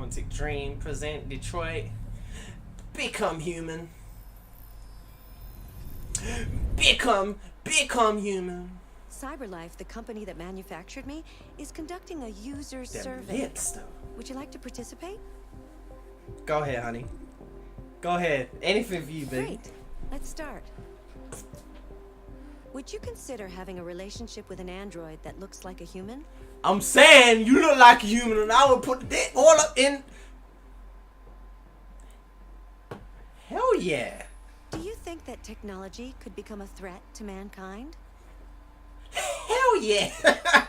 Quantic Dream present Detroit. Become human. Become human. Cyberlife, the company that manufactured me, is conducting a user Them survey. lips, though. Would you like to participate? Go ahead, honey. Go ahead. Anything for you, baby. Great. Let's start. Would you consider having a relationship with an android that looks like a human? I'm saying you look like a human, and I would put the dick all up in. Hell yeah. Do you think that technology could become a threat to mankind? Hell yeah.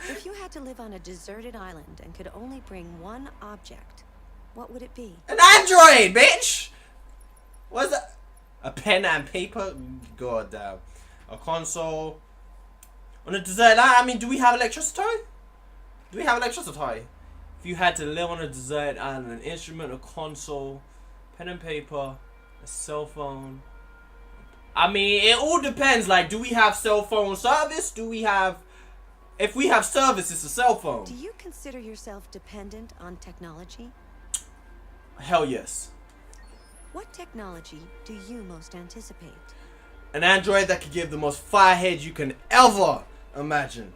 If you had to live on a deserted island and could only bring one object, what would it be? An android, bitch. What's that? A pen and paper? God damn. A console. On a desert island, I mean, do we have electricity? Do we have electricity? If you had to live on a desert island, an instrument, a console, pen and paper, a cell phone. I mean, it all depends. Like, do we have cell phone service? Do we have... If we have service, it's a cell phone. Do you consider yourself dependent on technology? Hell yes. What technology do you most anticipate? An android that could give the most fire head you can ever imagine.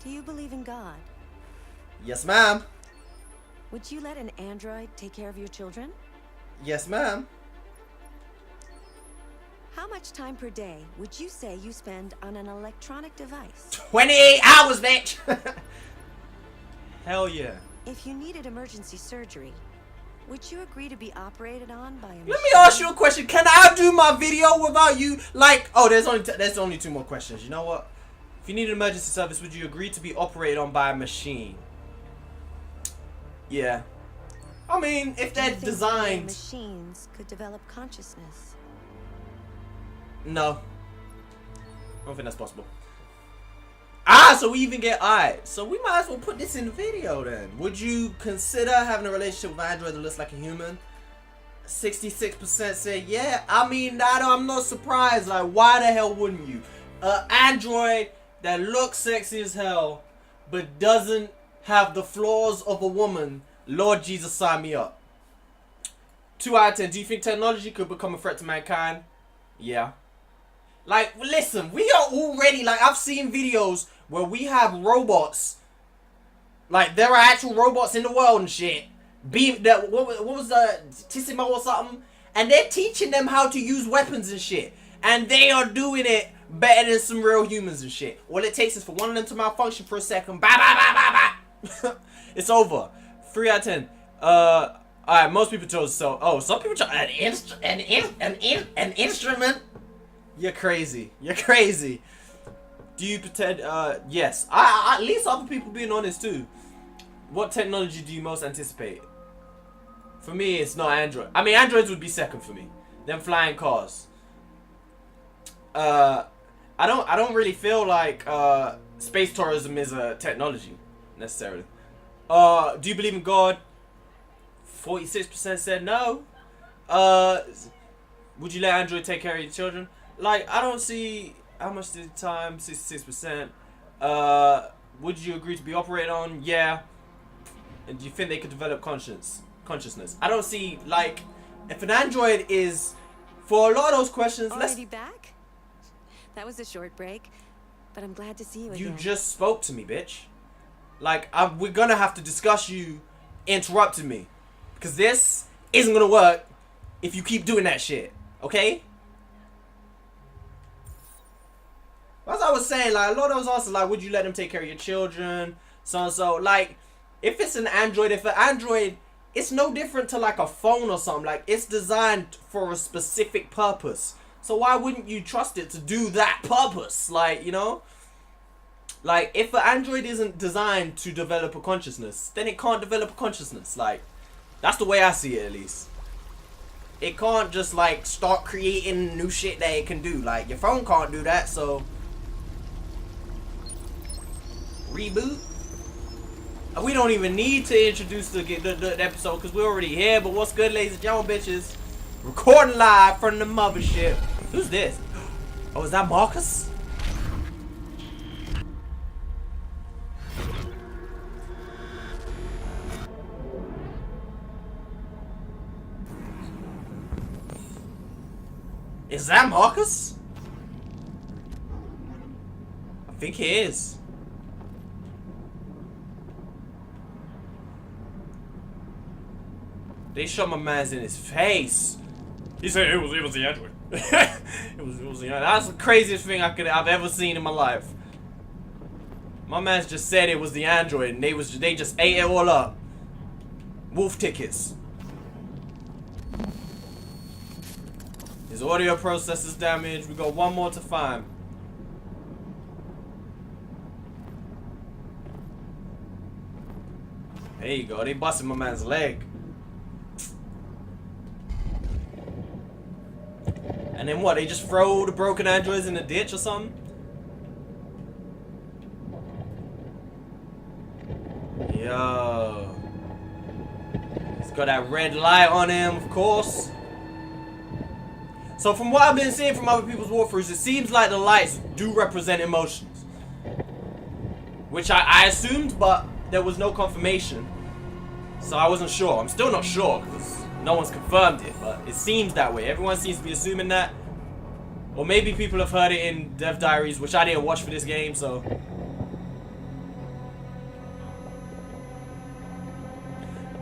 Do you believe in God? Yes, ma'am. Would you let an android take care of your children? Yes, ma'am. How much time per day would you say you spend on an electronic device? 28 hours, bitch. Hell yeah. If you needed emergency surgery, would you agree to be operated on by a machine? Let me ask you a question. Can I do my video without you? Like, oh, there's only two more questions. You know what? If you need an emergency service, would you agree to be operated on by a machine? Yeah. I mean, if they're designed... machines could develop consciousness. No. I don't think that's possible. Ah, so we even get... Alright, so we might as well put this in the video then. Would you consider having a relationship with an android that looks like a human? 66% said yeah. I mean, I'm not surprised. Like, why the hell wouldn't you? Android that looks sexy as hell, but doesn't have the flaws of a woman. Lord Jesus, sign me up. 2 out of 10. Do you think technology could become a threat to mankind? Yeah. Like, listen, we are already, like, I've seen videos where we have robots. Like, there are actual robots in the world and shit. What was the Tissimo or something? And they're teaching them how to use weapons and shit. And they are doing it better than some real humans and shit. All it takes is for one of them to malfunction for a second. Bah, bah, bah, bah, bah. It's over. 3 out of 10. Alright, most people chose so. Oh, some people chose an instrument. You're crazy. You're crazy. Do you pretend? Yes. At least other people being honest too. What technology do you most anticipate? For me, it's not Android. I mean, androids would be second for me. Them flying cars. I don't really feel like space tourism is a technology necessarily. Do you believe in God? 46% said no. Would you let Android take care of your children? Like, I don't see how much the time. 66%. Would you agree to be operated on? Yeah. And do you think they could develop consciousness? I don't see, like, if an android is, for a lot of those questions. Already back? That was a short break, but I'm glad to see you again. You just spoke to me, bitch. Like, we're gonna have to discuss you interrupting me, because this isn't gonna work if you keep doing that shit. Okay? As I was saying, like, a lot of those answers, like, would you let them take care of your children? So and so. Like, if it's an android, it's no different to like a phone or something. Like, it's designed for a specific purpose. So why wouldn't you trust it to do that purpose? Like, you know? Like, if an android isn't designed to develop a consciousness, then it can't develop a consciousness. Like, that's the way I see it, at least. It can't just, like, start creating new shit that it can do. Like, your phone can't do that, so... Reboot? We don't even need to introduce the episode, because we're already here. But what's good, ladies and gentlemen, bitches? Recording live from the mothership. Who's this? Oh, is that Marcus? Is that Marcus? I think he is. They shot my man's in his face. He said it was the android. it was the android. That's the craziest thing I've ever seen in my life. My man's just said it was the android, and they just ate it all up. Wolf tickets. His audio processor's damaged. We got one more to find. There you go. They busted my man's leg. And then what? They just throw the broken androids in the ditch or something? Yo. He's got that red light on him, of course. So from what I've been seeing from other people's walkthroughs, it seems like the lights do represent emotions. Which I assumed, but there was no confirmation. So I wasn't sure. I'm still not sure, because no one's confirmed it, but it seems that way. Everyone seems to be assuming that. Or maybe people have heard it in Dev Diaries, which I didn't watch for this game, so...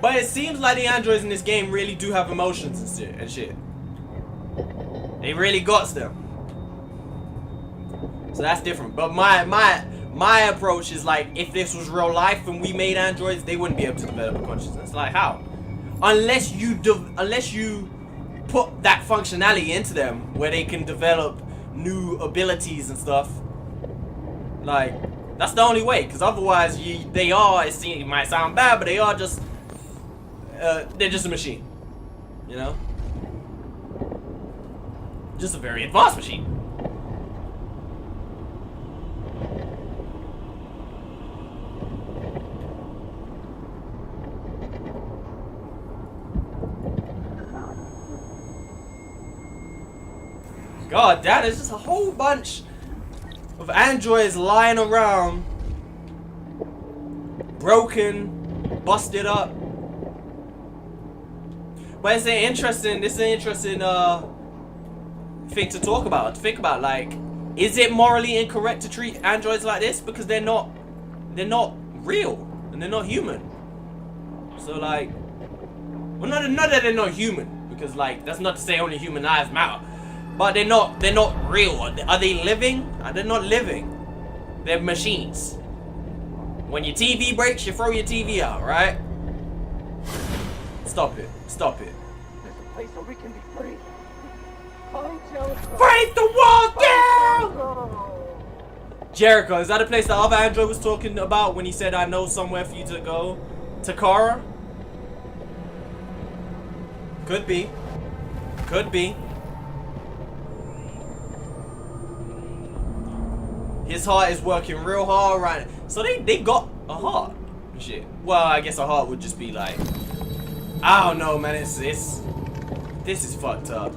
But it seems like the androids in this game really do have emotions and shit. They really got them. So that's different. But my approach is like, if this was real life and we made androids, they wouldn't be able to develop a consciousness. Like, how? Unless you put that functionality into them where they can develop new abilities and stuff. Like, that's the only way. Because otherwise, it might sound bad, but they are just... they're just a machine, you know? Just a very advanced machine. God damn, there's just a whole bunch of androids lying around, broken, busted up. But it's an interesting, thing to talk about. To think about, like, is it morally incorrect to treat androids like this because they're not real and they're not human? So like, well, not that they're not human, because like that's not to say only human lives matter, but they're not real. Are they living? They're not living. They're machines. When your TV breaks, you throw your TV out, right? Stop it. Stop it. There's a place where we can be free. Break the wall down! Jericho, is that a place the other android was talking about when he said, I know somewhere for you to go? Takara? Could be. Could be. His heart is working real hard right now. So they got a heart. Shit. Well, I guess a heart would just be like... I don't know, man. This is fucked up.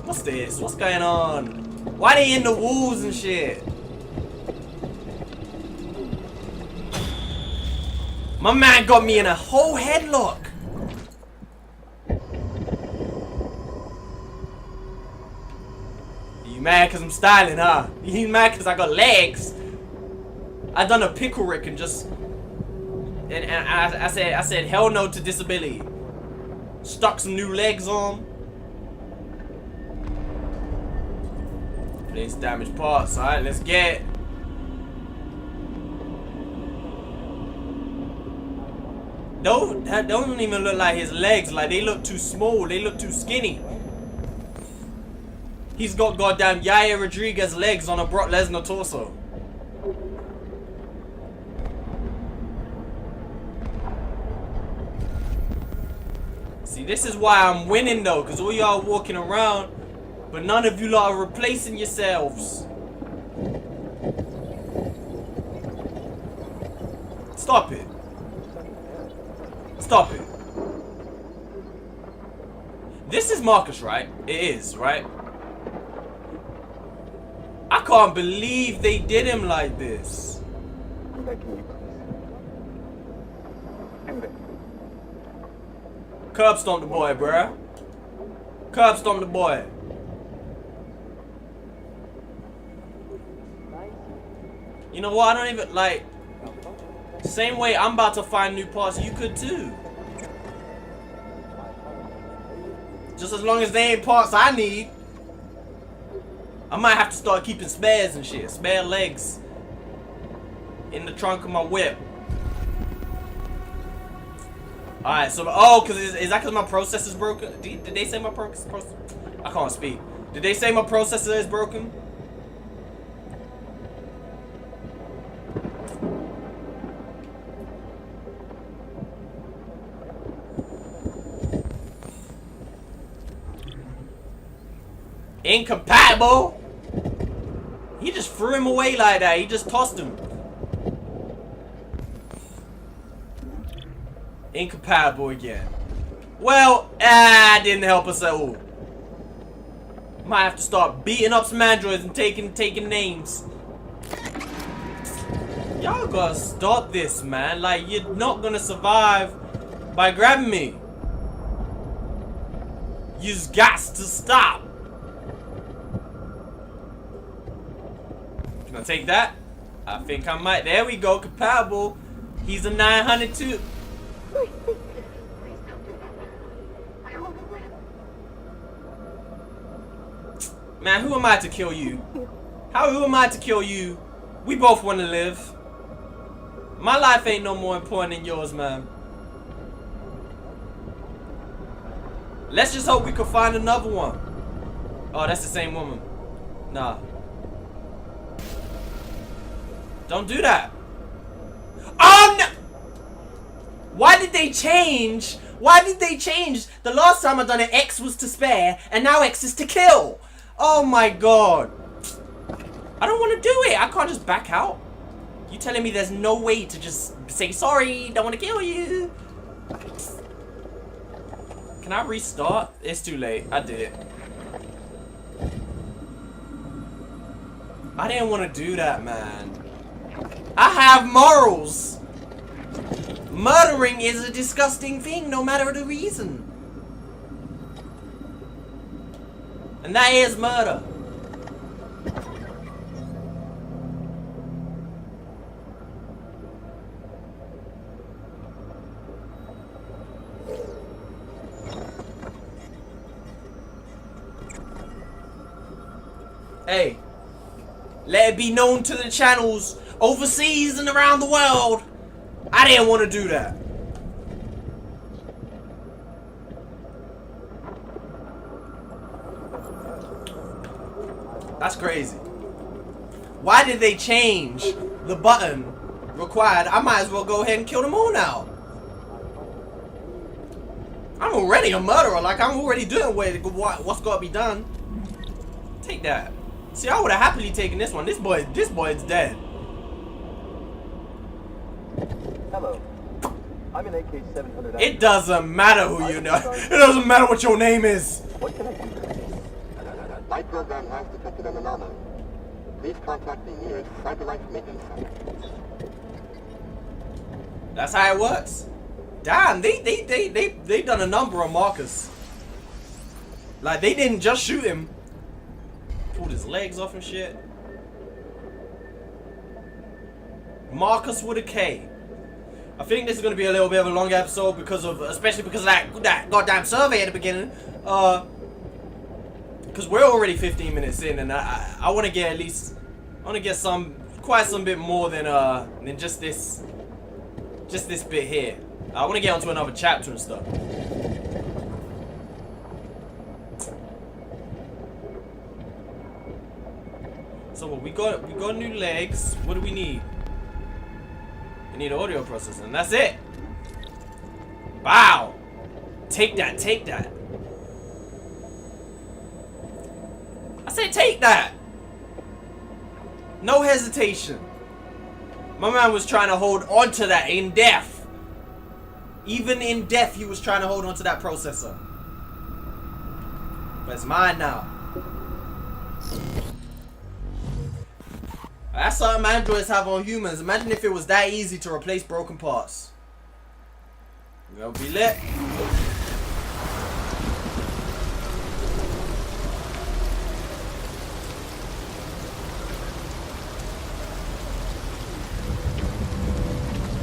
What's this? What's going on? Why they in the walls and shit? My man got me in a whole headlock. You mad cause I'm styling, huh? You mad cause I got legs? I done a pickle Rick and just... And I said hell no to disability. Stuck some new legs on. Place damaged parts, alright, let's get it. That don't even look like his legs, like they look too small, they look too skinny. He's got goddamn Yaya Rodriguez legs on a Brock Lesnar torso. See, this is why I'm winning though, because all y'all walking around, but none of you lot are replacing yourselves. Stop it. Stop it. This is Marcus, right? It is, right? I can't believe they did him like this. I'm begging you, please. Curb stomp the boy, bruh. Curb stomp the boy. You know what? I don't even, like... Same way I'm about to find new parts, you could too. Just as long as they ain't parts I need. I might have to start keeping spares and shit. Spare legs. In the trunk of my whip. Alright, so... Oh, because is that because my processor's broken? Did they say my processor... I can't speak. Did they say my processor is broken? Incompatible? He just threw him away like that. He just tossed him. Incompatible again. Well, didn't help us at all. Might have to start beating up some androids and taking names. Y'all gotta stop this, man. Like, you're not gonna survive by grabbing me. You's got to stop. Can I take that? I think I might. There we go. Compatible. He's a 902. Please don't do that. I want to live. Man, who am I to kill you? Who am I to kill you? We both want to live. My life ain't no more important than yours, man. Let's just hope we can find another one. Oh, that's the same woman. Nah. Don't do that. Oh no! Why did they change? Why did they change? The last time I done it, X was to spare, and now X is to kill. Oh my god. I don't want to do it. I can't just back out. You telling me there's no way to just say sorry, don't want to kill you? Can I restart? It's too late. I did it. I didn't want to do that, man. I have morals. Murdering is a disgusting thing, no matter the reason. And that is murder. Hey, let it be known to the channels overseas and around the world, I didn't want to do that. That's crazy. Why did they change the button required? I might as well go ahead and kill them all now. I'm already a murderer. Like, I'm already doing what's got to be done. Take that. See, I would have happily taken this one. This boy is dead. Hello. I'm an AK-700. It doesn't matter who you know. It doesn't matter what your name is. What can I do? My program has detected an anomaly. Please contact the nearest Cyberlife maintenance center. That's how it works. Damn, they done a number on Marcus. Like, they didn't just shoot him. Pulled his legs off and shit. Marcus with a K. I think this is gonna be a little bit of a long episode because of, especially because of that goddamn survey at the beginning. Because we're already 15 minutes in, and I want to get quite some bit more than just this bit here. I want to get onto another chapter and stuff. So what, we got new legs. What do we need? We need audio processing. That's it. Wow. Take that. Take that. I said take that. No hesitation. My man was trying to hold on to that in death. Even in death, he was trying to hold on to that processor. But it's mine now. That's something androids have on humans. Imagine if it was that easy to replace broken parts. We'll be lit.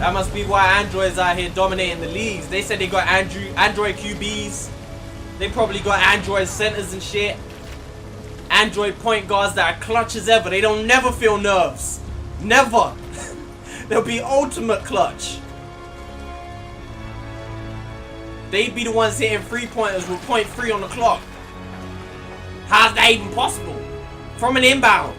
That must be why Android's out here dominating the leagues. They said they got Android QBs. They probably got Android centers and shit. Android point guards that are clutch as ever. They don't never feel nerves. Never. They'll be ultimate clutch. They'd be the ones hitting 3-pointers with .3 on the clock. How's that even possible? From an inbound.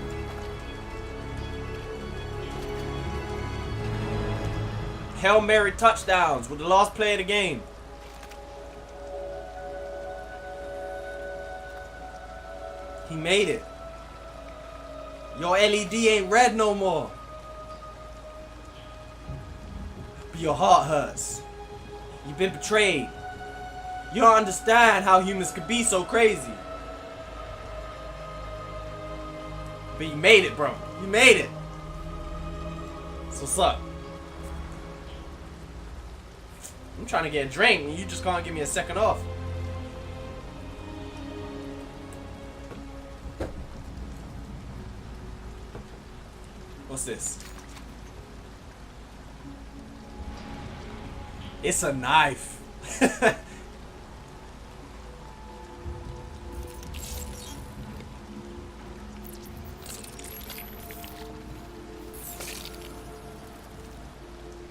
Hail Mary touchdowns with the last play of the game. He made it. Your LED ain't red no more. But your heart hurts. You've been betrayed. You don't understand how humans could be so crazy. But you made it, bro. You made it. So what's up? I'm trying to get a drink and you just can't give me a second off. What's this? It's a knife.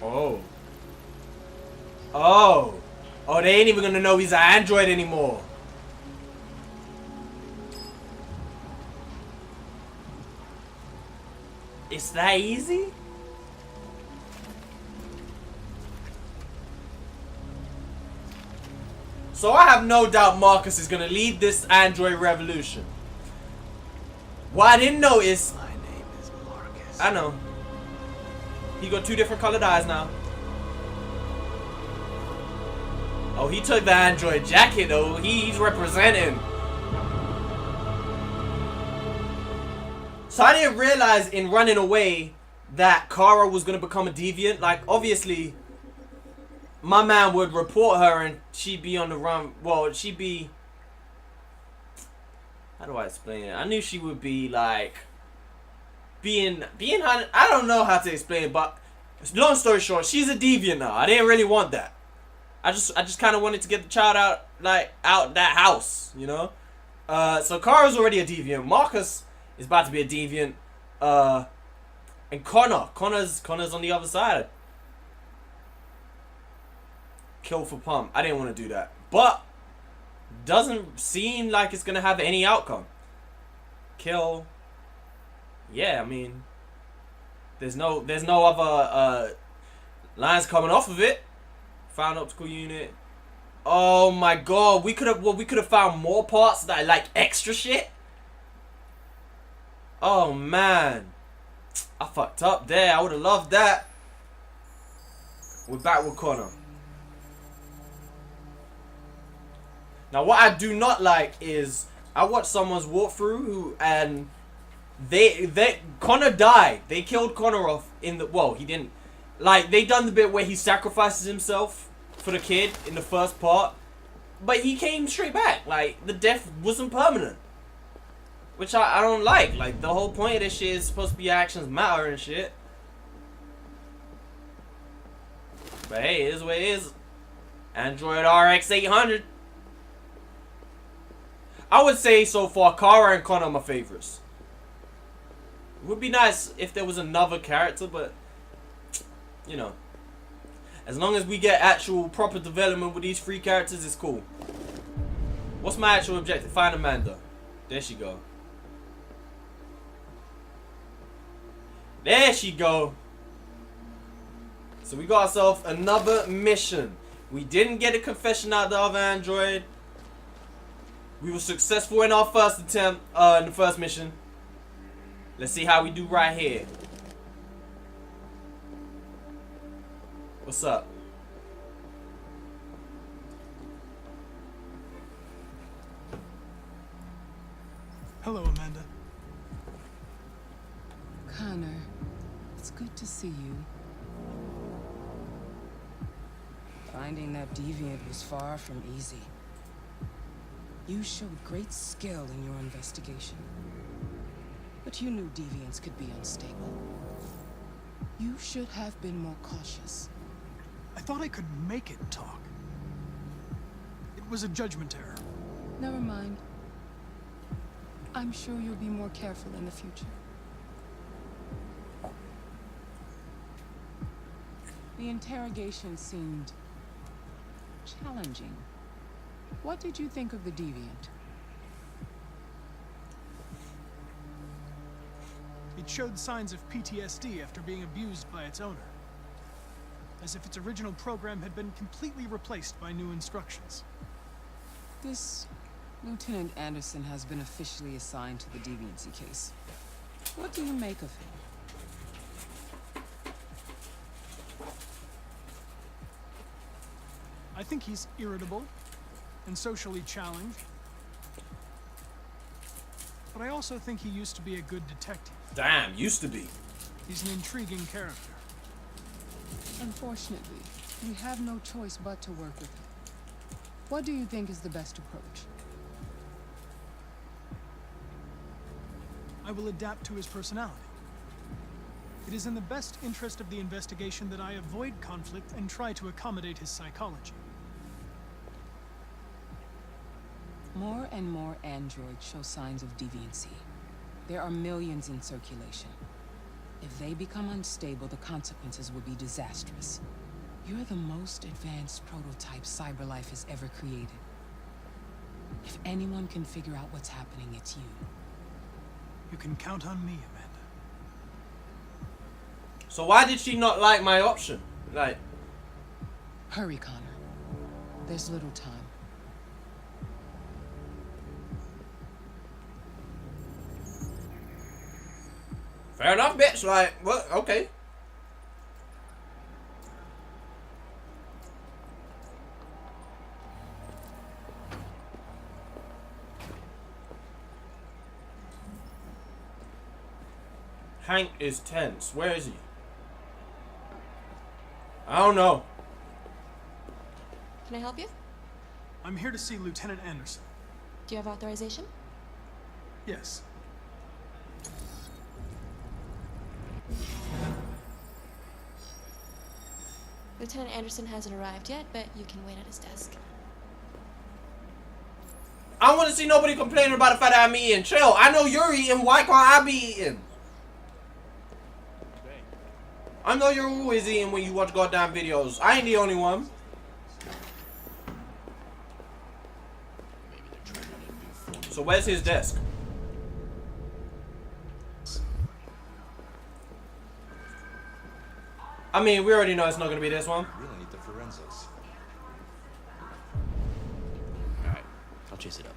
Oh. Oh. Oh, they ain't even gonna know he's an android anymore. It's that easy? So I have no doubt Marcus is gonna lead this android revolution. What I didn't notice. My name is Marcus. I know. He got 2 different colored eyes now. Oh, he took the android jacket though. He's representing. So I didn't realize in running away that Kara was gonna become a deviant. Like obviously, my man would report her and she'd be on the run. Well, she'd be. How do I explain it? I knew she would be like being. I don't know how to explain it, but long story short, she's a deviant now. I didn't really want that. I just kind of wanted to get the child out that house, you know. So Kara's already a deviant. Marcus is about to be a deviant. And Connor's on the other side. Kill for pump. I didn't want to do that, but doesn't seem like it's gonna have any outcome. Kill. Yeah, I mean, there's no other lines coming off of it. Found optical unit. Oh my god, we could have found more parts that are like extra shit. Oh man, I fucked up there. I would have loved that. We're back with Connor. Now what I do not like is I watched someone's walkthrough and Connor died. They killed Connor off in the, well, he didn't, like they done the bit where he sacrifices himself for the kid in the first part, but he came straight back. Like the death wasn't permanent, which I don't like. Like the whole point of this shit is supposed to be actions matter and shit. But hey, it is what it is. Android RX 800. I would say so far, Kara and Connor are my favorites. It would be nice if there was another character, but you know, as long as we get actual proper development with these 3 characters, it's cool. What's my actual objective? Find Amanda. There she go. There she go. So we got ourselves another mission. We didn't get a confession out of the other android. We were successful in our first attempt, in the first mission. Let's see how we do right here. What's up? Hello, Amanda. Connor, it's good to see you. Finding that deviant was far from easy. You showed great skill in your investigation. But you knew deviants could be unstable. You should have been more cautious. I thought I could make it talk. It was a judgment error. Never mind. I'm sure you'll be more careful in the future. The interrogation seemed challenging. What did you think of the deviant? It showed signs of PTSD after being abused by its owner. As if its original program had been completely replaced by new instructions. This Lieutenant Anderson has been officially assigned to the deviancy case. What do you make of him? I think he's irritable and socially challenged. But I also think he used to be a good detective. Damn, used to be. He's an intriguing character. Unfortunately, we have no choice but to work with him. What do you think is the best approach? I will adapt to his personality. It is in the best interest of the investigation that I avoid conflict and try to accommodate his psychology. More and more androids show signs of deviancy. There are millions in circulation. If they become unstable, the consequences will be disastrous. You're the most advanced prototype Cyberlife has ever created. If anyone can figure out what's happening, it's you. You can count on me, Amanda. So why did she not like my option? Like, Hurry, Connor. There's little time. fair enough, bitch. Like, what? Okay. Hank is tense. Where is he? I don't know. Can I help you? I'm here to see Lieutenant Anderson. Do you have authorization? Yes. Lieutenant Anderson hasn't arrived yet, but you can wait at his desk. I don't want to see nobody complaining about the fact that I'm eating. Chill. I know you're eating. Why can't I be eating? I know you're always eating when you watch goddamn videos. I ain't the only one. So where's his desk? I mean, we already know it's not gonna be this one. Really need the forensics. Alright, I'll chase it up.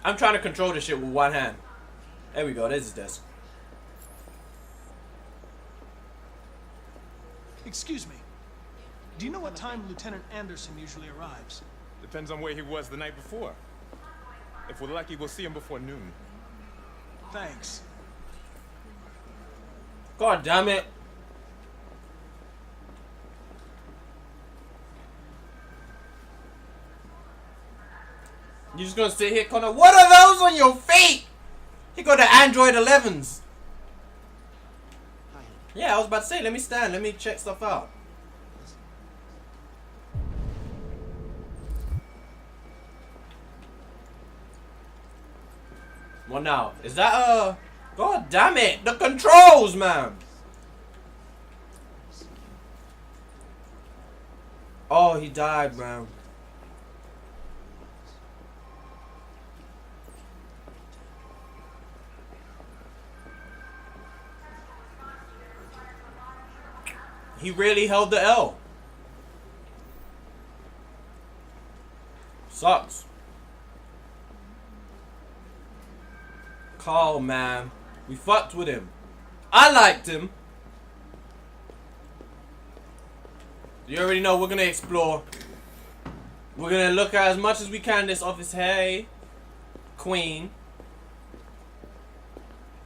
I'm trying to control this shit with one hand. There we go, there's his desk. Excuse me. Do you know what time Lieutenant Anderson usually arrives? Depends on where he was the night before. If we're lucky, we'll see him before noon. Thanks. God damn it. You just gonna sit here, Connor? What are those on your feet? He got the Android 11s. Yeah, I was about to say, let me stand. Let me check stuff out. What now? Is that God damn it! The controls, man! Oh, he died, man. He really held the L. Sucks. Carl, man. We fucked with him. I liked him. You already know we're gonna explore. We're gonna look at as much as we can in this office. Hey, Queen.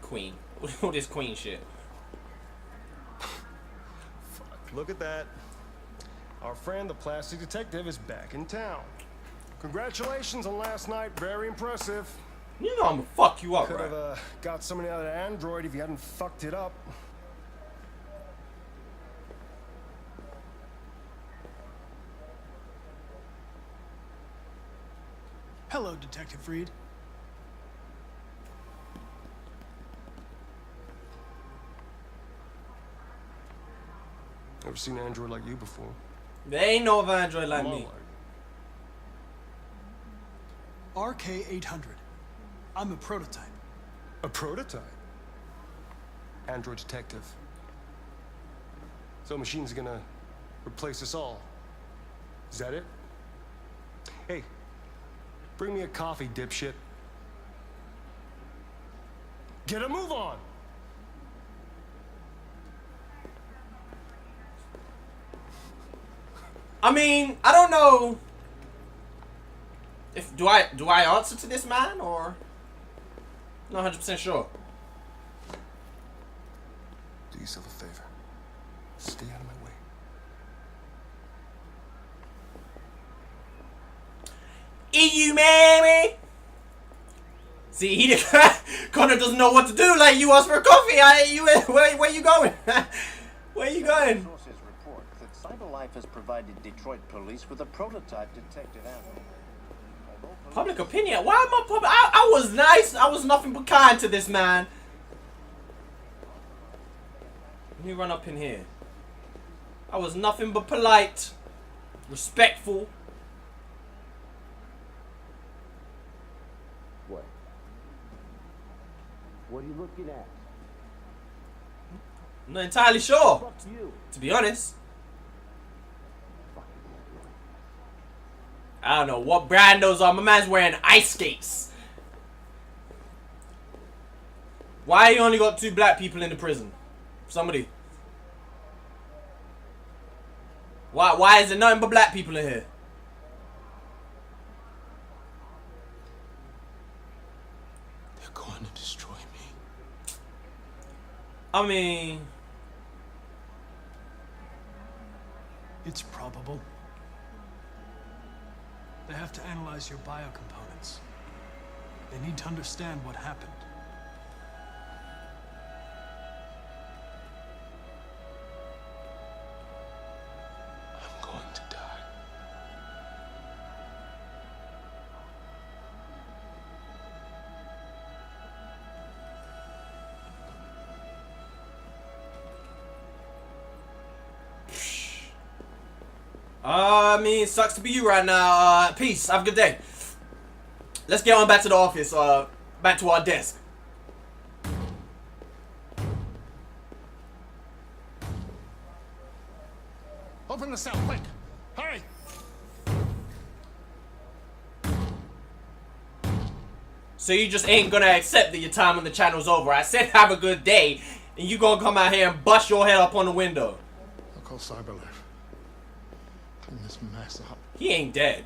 Queen. What is Queen shit? Look at that. Our friend, the plastic detective, is back in town. Congratulations on last night. Very impressive. You know I'm gonna fuck you up, Could right? have got somebody out of Android if you hadn't fucked it up. Hello, Detective Reed. Never seen an Android like you before. There ain't no other Android like me. RK-800. I'm a prototype. A prototype? Android detective. So machine's gonna replace us all. Is that it? Hey, bring me a coffee, dipshit. Get a move on! I mean, I don't know if do I answer to this man or not 100% sure. Do yourself a favor. Stay out of my way. EU mammy. See, he Connor doesn't know what to do. Like, you asked for a coffee. Where you going? Where you going? Sources report that Cyberlife has provided Detroit police with a prototype detective animal. Public opinion? Why am I public? I was nice. I was nothing but kind to this man. Let me run up in here. I was nothing but polite, respectful. What? What are you looking at? I'm not entirely sure, Fuck you. to be honest. I don't know what brand those are. My man's wearing ice skates. Why you only got 2 black people in the prison? Somebody. Why is there nothing but black people in here? They're going to destroy me. I mean, It's probable. They have to analyze your biocomponents. They need to understand what happened. I'm going to die. I mean, it sucks to be you right now. Peace. Have a good day. Let's get on back to the office. Back to our desk. Open the cell, quick! Hurry! So you just ain't gonna accept that your time on the channel's over. I said have a good day, and you gonna come out here and bust your head up on the window. I'll call Cyberlife. Clean this mess up. He ain't dead.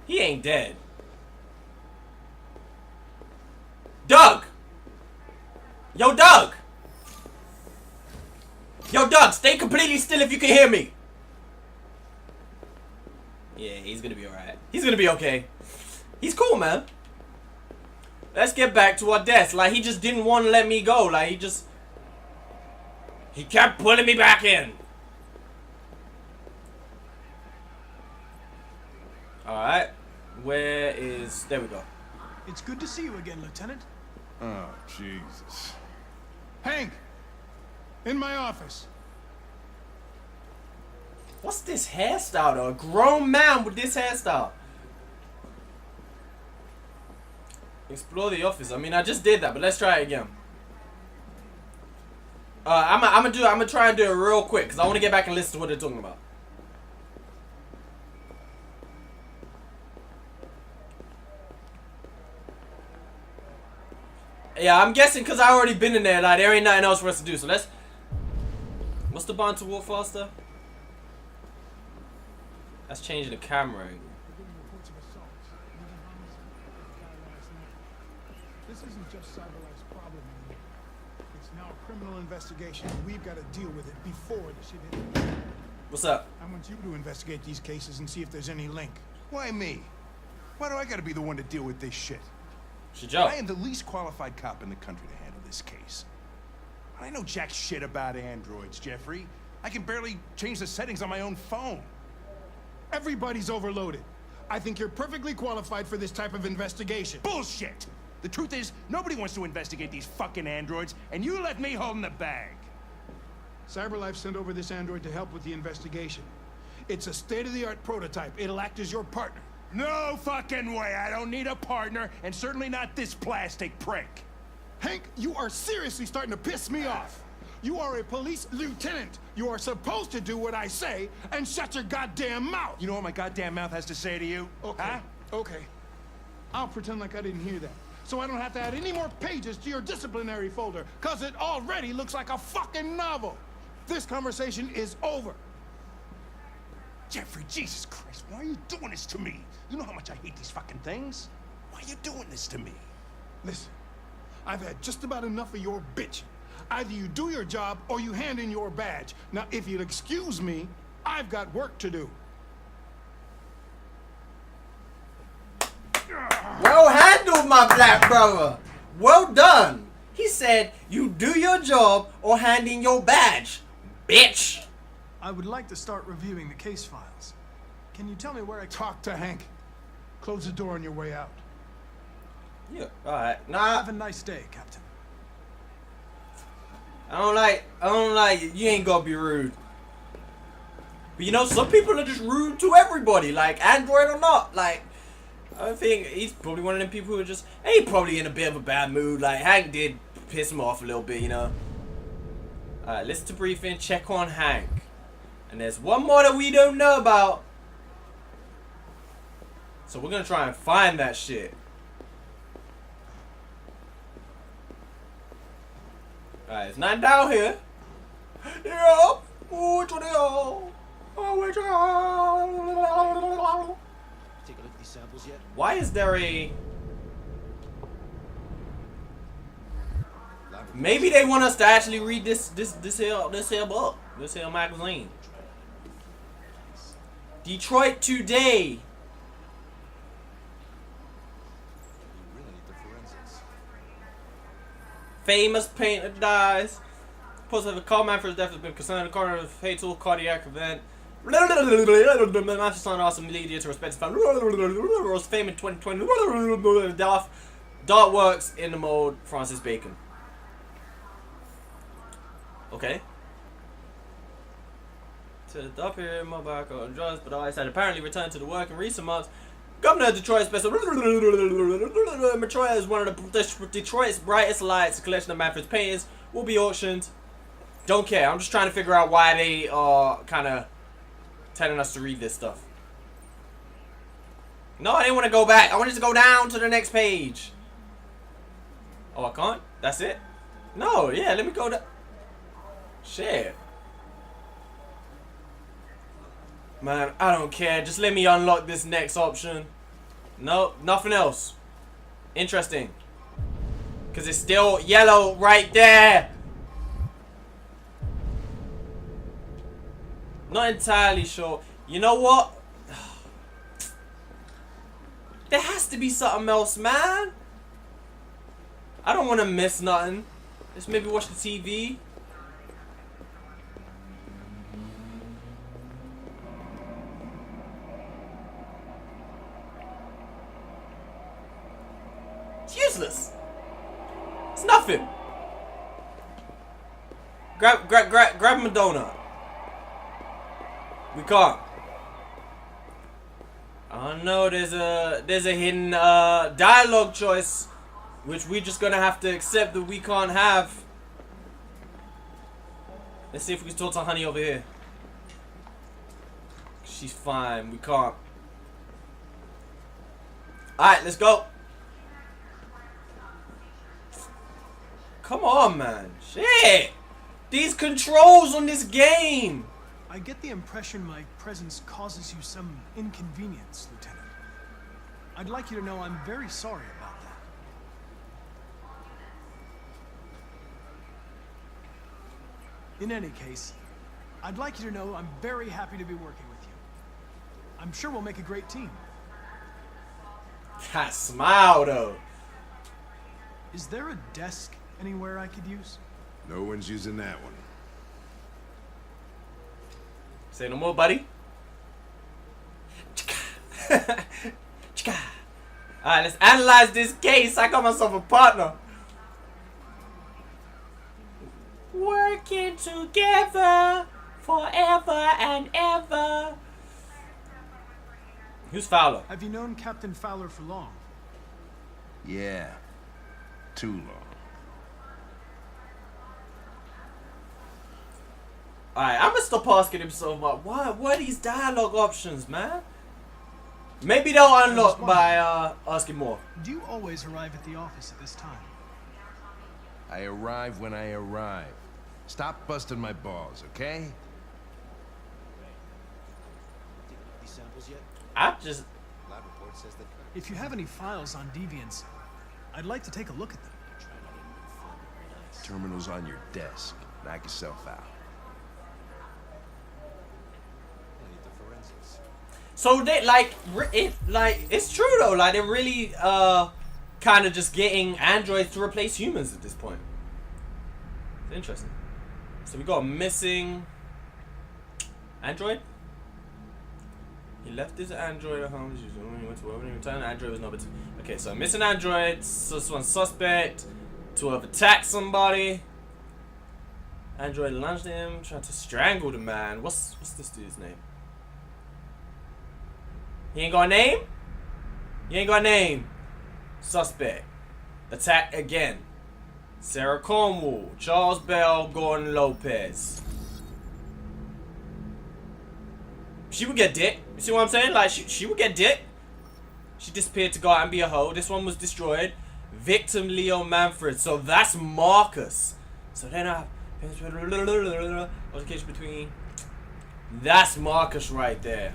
He ain't dead. Doug! Yo, Doug! Yo, Doug, stay completely still if you can hear me. Yeah, he's gonna be alright. He's gonna be okay. He's cool, man. Let's get back to our desk. Like, he just didn't want to let me go. Like, he kept pulling me back in. Alright. Where is... There we go. It's good to see you again, Lieutenant. Oh, Jesus. Hank! In my office. What's this hairstyle, though? A grown man with this hairstyle. Explore the office. I mean, I just did that, but let's try it again. I'm gonna try and do it real quick, because I want to get back and listen to what they're talking about. Yeah, I'm guessing because I already been in there, like, there ain't nothing else for us to do, so let's... What's the button to walk faster? That's changing the camera angle. This isn't just Cyberlife's problem anymore. It's now a criminal investigation, and we've got to deal with it before the shit hits. What's up? I want you to investigate these cases and see if there's any link. Why me? Why do I gotta be the one to deal with this shit? It's your job. I am the least qualified cop in the country to handle this case. I know jack shit about androids, Jeffrey. I can barely change the settings on my own phone. Everybody's overloaded. I think you're perfectly qualified for this type of investigation. Bullshit! The truth is, nobody wants to investigate these fucking androids, and you let me hold in the bag. Cyberlife sent over this android to help with the investigation. It's a state-of-the-art prototype. It'll act as your partner. No fucking way! I don't need a partner, and certainly not this plastic prick. Hank, you are seriously starting to piss me off. You are a police lieutenant. You are supposed to do what I say and shut your goddamn mouth. You know what my goddamn mouth has to say to you? Okay. Huh? Okay. I'll pretend like I didn't hear that, so I don't have to add any more pages to your disciplinary folder, cause it already looks like a fucking novel. This conversation is over. Jeffrey, Jesus Christ, why are you doing this to me? You know how much I hate these fucking things. Why are you doing this to me? Listen, I've had just about enough of your bitching. Either you do your job or you hand in your badge. Now, if you'll excuse me, I've got work to do. Well handled, my black brother. Well done. He said, you do your job or hand in your badge, bitch. I would like to start reviewing the case files. Can you tell me where I Talk to Hank. Close the door on your way out. Yeah, alright. Nah. Have a nice day, Captain. I don't like it. You ain't gonna be rude. But you know, some people are just rude to everybody, like Android or not. Like, I think he's probably one of them people who are just, he probably in a bit of a bad mood. Like, Hank did piss him off a little bit, you know. Alright, listen to briefing, check on Hank. And there's one more that we don't know about. So we're gonna try and find that shit. Alright, there's nothing down here. Yeah. Which one y'all? Which one? Take a look at these samples yet? Why is there a... Maybe they want us to actually read this here book. This here magazine. Detroit Today. Famous painter dies. Post of a call man for his death has been concerned in the corner of a fatal cardiac event. Manchester Sun awesome media to respect his family. Rose fame in 2020. Dark works in the mode Francis Bacon. Okay. To the top here, mobile and drugs, but always had apparently returned to the work in recent months. Governor of Detroit special Detroit is one of the Detroit's brightest lights. A collection of Manfred's paintings will be auctioned. Don't care. I'm just trying to figure out why they are kind of telling us to read this stuff. No, I didn't want to go back. I wanted to go down to the next page. Oh, I can't? That's it? No, yeah, let me go down. Shit. Man, I don't care. Just let me unlock this next option. Nope, nothing else. Interesting. Because it's still yellow right there. Not entirely sure. You know what? There has to be something else, man. I don't want to miss nothing. Just maybe watch the TV. It's useless. It's nothing. Grab him a donut. We can't. I don't know. There's a hidden dialogue choice, which we're just gonna have to accept that we can't have. Let's see if we can talk to Honey over here. She's fine. We can't. Alright, let's go. Come on, man. Shit. These controls on this game. I get the impression my presence causes you some inconvenience, Lieutenant. I'd like you to know I'm very sorry about that. In any case, I'd like you to know I'm very happy to be working with you. I'm sure we'll make a great team. That smile though. Is there a desk anywhere I could use? No one's using that one. Say no more, buddy. Alright, let's analyze this case. I got myself a partner. Working together forever and ever. Who's Fowler? Have you known Captain Fowler for long? Yeah. Too long. Alright, I'm gonna stop asking him so much. What are these dialogue options, man? Maybe they'll unlock by asking more. Do you always arrive at the office at this time? I arrive when I arrive. Stop busting my balls, okay? These samples yet? I just... Lab report says that... If you have any files on deviants, I'd like to take a look at them. Terminal's on your desk. Knock yourself out. So they it's true though, like they're really kind of just getting androids to replace humans at this point. It's interesting. So we got a missing android. He left his android at home. He went to work when he returned. Android was not. Okay, so missing android. This one suspect to have attacked somebody. Android lunged him, tried to strangle the man. What's this dude's name? He ain't got a name? He ain't got a name. Suspect. Attack again. Sarah Cornwall, Charles Bell, Gordon Lopez. She would get dick. You see what I'm saying? Like, she would get dick. She disappeared to go out and be a hoe. This one was destroyed. Victim Leo Manfred. So that's Marcus. So then altercation between. That's Marcus right there.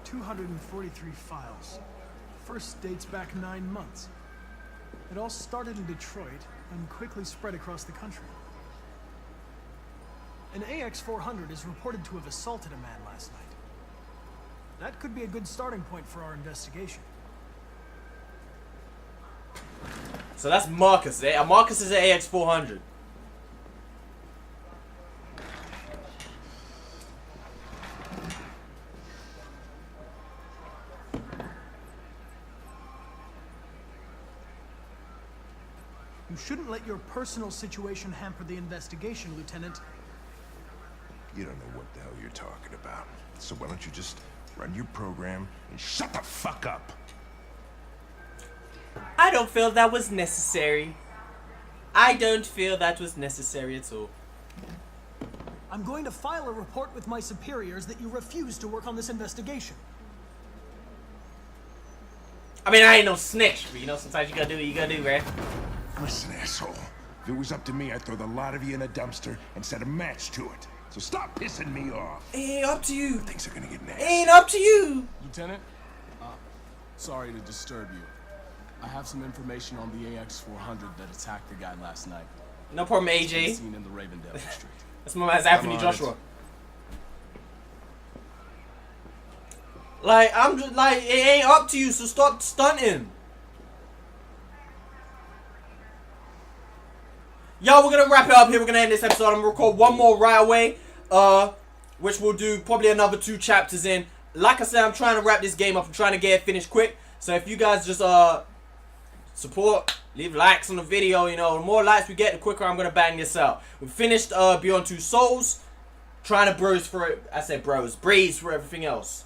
243 files. First dates back 9 months. It all started in Detroit and quickly spread across the country. An AX-400 is reported to have assaulted a man last night. That could be a good starting point for our investigation. So that's Marcus. Marcus is an AX-400. You shouldn't let your personal situation hamper the investigation, Lieutenant. You don't know what the hell you're talking about. So why don't you just run your program and shut the fuck up? I don't feel that was necessary. I don't feel that was necessary at all. I'm going to file a report with my superiors that you refuse to work on this investigation. I mean, I ain't no snitch, but you know, sometimes you gotta do what you gotta do, right? Listen, asshole. If it was up to me, I'd throw the lot of you in a dumpster and set a match to it. So stop pissing me off. It ain't up to you. Things are gonna get nasty. It ain't up to you. Lieutenant, sorry to disturb you. I have some information on the AX-400 that attacked the guy last night. No problem, AJ. Seen in the Ravendale district. That's my man's Anthony Joshua. Like, I'm just like, it ain't up to you, so stop stunting. Yo, we're gonna wrap it up here. We're gonna end this episode. I'm gonna record one more right away, which we'll do probably another 2 chapters in. Like I said, I'm trying to wrap this game up. I'm trying to get it finished quick. So if you guys just support, leave likes on the video. You know, the more likes we get, the quicker I'm gonna bang this out. We finished Beyond Two Souls. Trying to breeze for it. I said breeze for everything else.